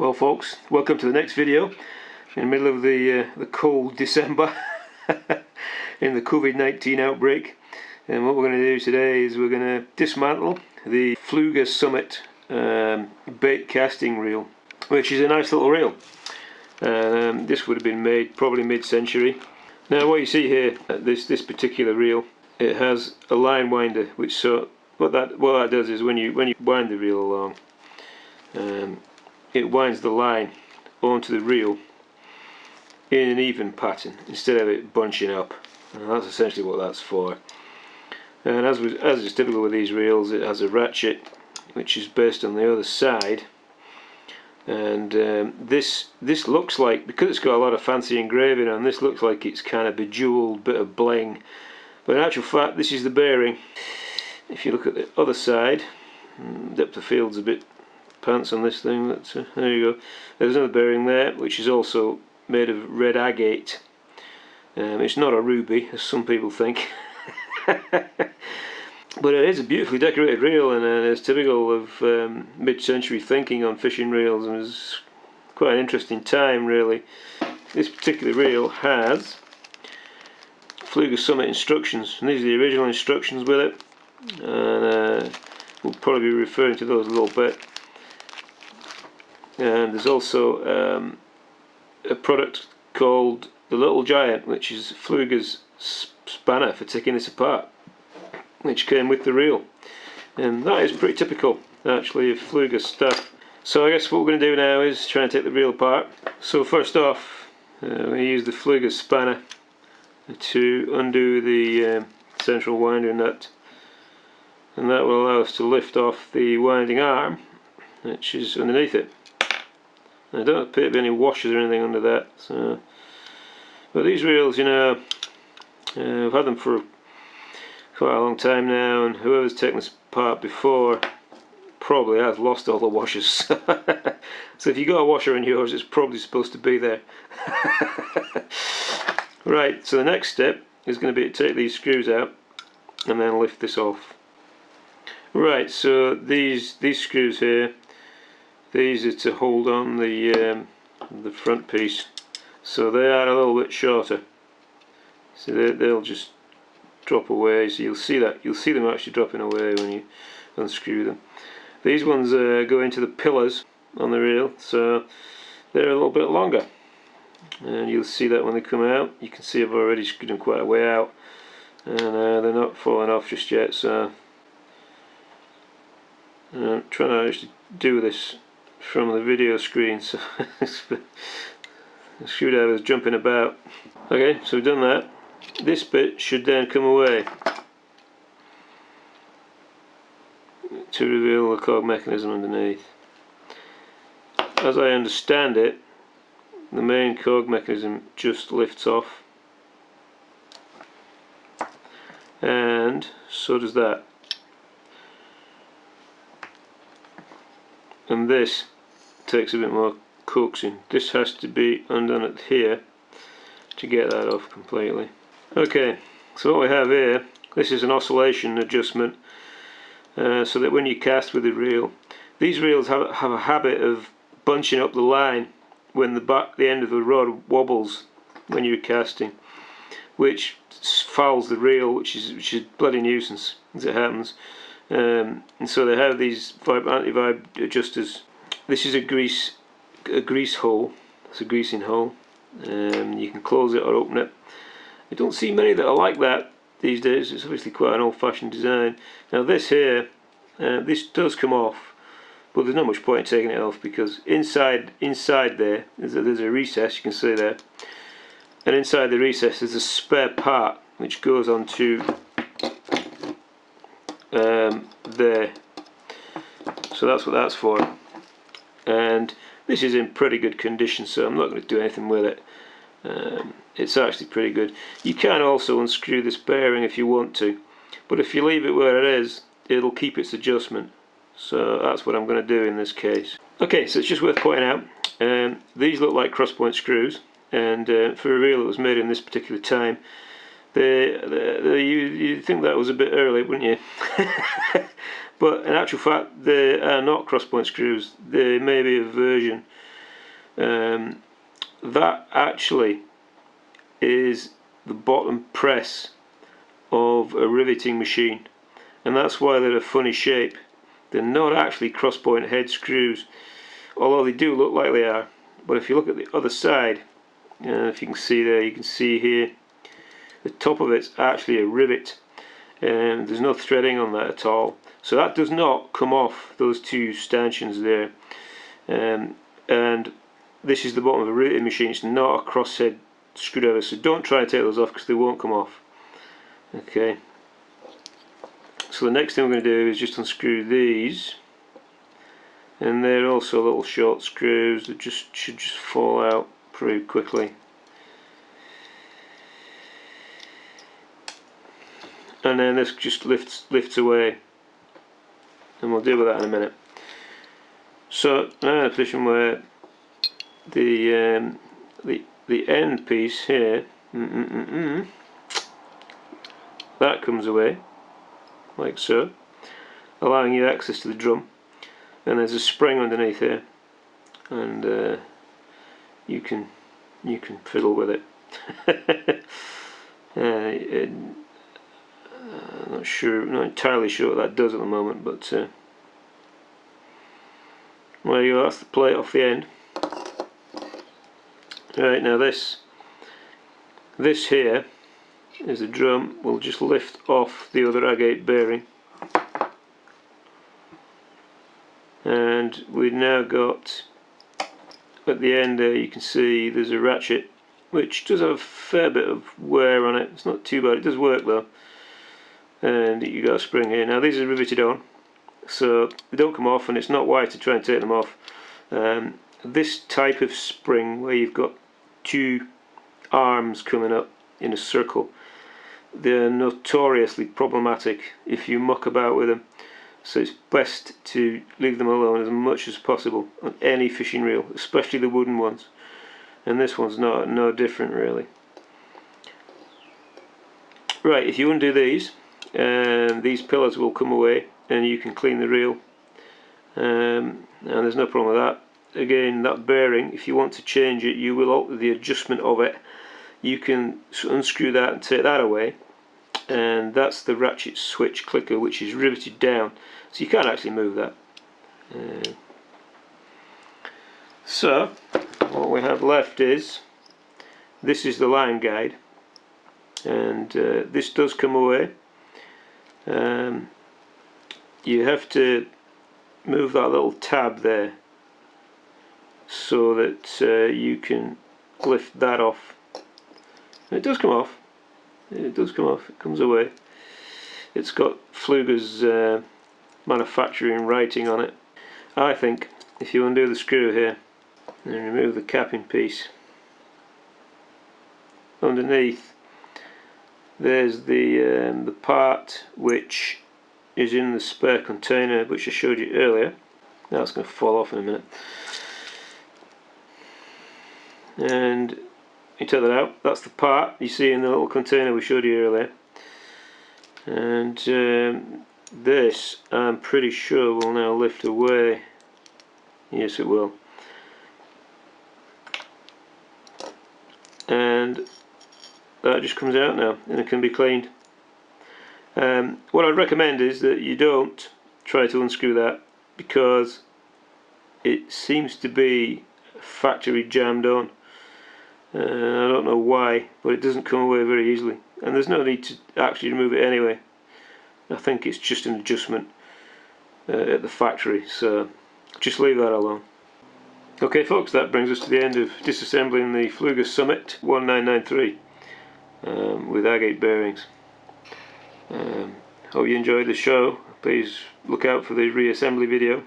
Well folks, welcome to the next video in the middle of the cold December in the COVID-19 outbreak. And what we're going to do today is we're going to dismantle the Phlueger Summit bait casting reel, which is a nice little reel. This would have been made probably mid-century. Now what you see here, this particular reel, it has a line winder, which what that does is when you wind the reel along, it winds the line onto the reel in an even pattern instead of it bunching up, and that's essentially what that's for. And as is typical with these reels, it has a ratchet which is based on the other side, and this looks like, because it's got a lot of fancy engraving on, this looks like it's kind of bejeweled, bit of bling, but in actual fact this is the bearing. If you look at the other side, depth of field's a bit pants on this thing, but there you go. There's another bearing there which is also made of red agate. It's not a ruby as some people think. But it is a beautifully decorated reel, and it's typical of mid-century thinking on fishing reels, and it's quite an interesting time really. This particular reel has Phlueger Summit instructions, and these are the original instructions with it, and we'll probably be referring to those a little bit. And there's also a product called the Little Giant, which is Phlueger's spanner for taking this apart, which came with the reel, and that is pretty typical actually of Phlueger stuff. So I guess what we're going to do now is try and take the reel apart. So first off, we use the Phlueger spanner to undo the central winding nut, and that will allow us to lift off the winding arm which is underneath it. There don't appear to be any washers or anything under that. So, but these reels, you know, I've had them for quite a long time now, and whoever's taken this apart before probably has lost all the washers. So if you got a washer in yours, it's probably supposed to be there. Right, so the next step is going to be to take these screws out and then lift this off. Right, so these screws here, these are to hold on the front piece, so they are a little bit shorter, so they'll just drop away. So you'll see them actually dropping away when you unscrew them. These ones go into the pillars on the reel, so they're a little bit longer, and you'll see that when they come out. You can see I've already screwed them quite a way out, and they're not falling off just yet. So I'm trying to actually do this from the video screen, so the screwdriver's jumping about. Okay, so we've done that. This bit should then come away to reveal the cog mechanism underneath. As I understand it, the main cog mechanism just lifts off, and so does that. And this takes a bit more coaxing. This has to be undone at here to get that off completely. Okay, so what we have here, this is an oscillation adjustment, so that when you cast with the reel, these reels have a habit of bunching up the line when the end of the rod wobbles when you're casting, which fouls the reel, which is bloody nuisance as it happens. And so they have these anti-vibe adjusters. This is a grease hole. It's a greasing hole. You can close it or open it. I don't see many that are like that these days. It's obviously quite an old-fashioned design. Now this here, this does come off, but there's not much point in taking it off, because inside there there's a recess, you can see there, and inside the recess there's a spare part which goes onto there. So that's what that's for, and this is in pretty good condition, so I'm not going to do anything with it. It's actually pretty good. You can also unscrew this bearing if you want to, but if you leave it where it is, it'll keep its adjustment, so that's what I'm going to do in this case. Okay, so it's just worth pointing out, these look like cross-point screws, and for a reel that was made in this particular time, you'd think that was a bit early, wouldn't you? But in actual fact, they are not cross-point screws. They may be a version that actually is the bottom press of a riveting machine, and that's why they're a funny shape. They're not actually cross-point head screws, although they do look like they are. But if you look at the other side, if you can see there, you can see here, the top of it's actually a rivet, and there's no threading on that at all. So that does not come off those two stanchions there. And this is the bottom of a riveting machine. It's not a crosshead screwdriver, so don't try to take those off because they won't come off. Okay. So the next thing we're going to do is just unscrew these, and they're also little short screws that should just fall out pretty quickly. And then this just lifts away, and we'll deal with that in a minute. So now in a position where the end piece here, that comes away like so, allowing you access to the drum, and there's a spring underneath here, and you can fiddle with it. I'm not entirely sure what that does at the moment, but there you go. That's the plate off the end. Right, now this here is the drum. We'll just lift off the other agate bearing, and we've now got at the end there, you can see there's a ratchet which does have a fair bit of wear on it. It's not too bad, it does work though. And you got a spring here. Now these are riveted on, so they don't come off, and it's not wise to try and take them off. This type of spring where you've got two arms coming up in a circle, they're notoriously problematic if you muck about with them, so it's best to leave them alone as much as possible on any fishing reel, especially the wooden ones, and this one's no different really. Right, if you undo these pillars will come away and you can clean the reel, and there's no problem with that. Again, that bearing, if you want to change it, you will alter the adjustment of it. You can unscrew that and take that away, and that's the ratchet switch clicker, which is riveted down, so you can't actually move that. So what we have left is, this is the line guide, and this does come away. You have to move that little tab there so that you can lift that off. And it does come off. It does come off. It comes away. It's got Phlueger's manufacturing writing on it. I think if you undo the screw here and remove the capping piece, underneath there's the part which is in the spare container which I showed you earlier. Now it's going to fall off in a minute. And you take that out. That's the part you see in the little container we showed you earlier. And this, I'm pretty sure, will now lift away. Yes, it will. And that just comes out now, and it can be cleaned. What I'd recommend is that you don't try to unscrew that, because it seems to be factory jammed on. I don't know why, but it doesn't come away very easily, and there's no need to actually remove it anyway. I think it's just an adjustment at the factory, so just leave that alone. Okay folks, that brings us to the end of disassembling the Phlueger Summit 1993 with agate bearings. Hope you enjoyed the show. Please look out for the reassembly video.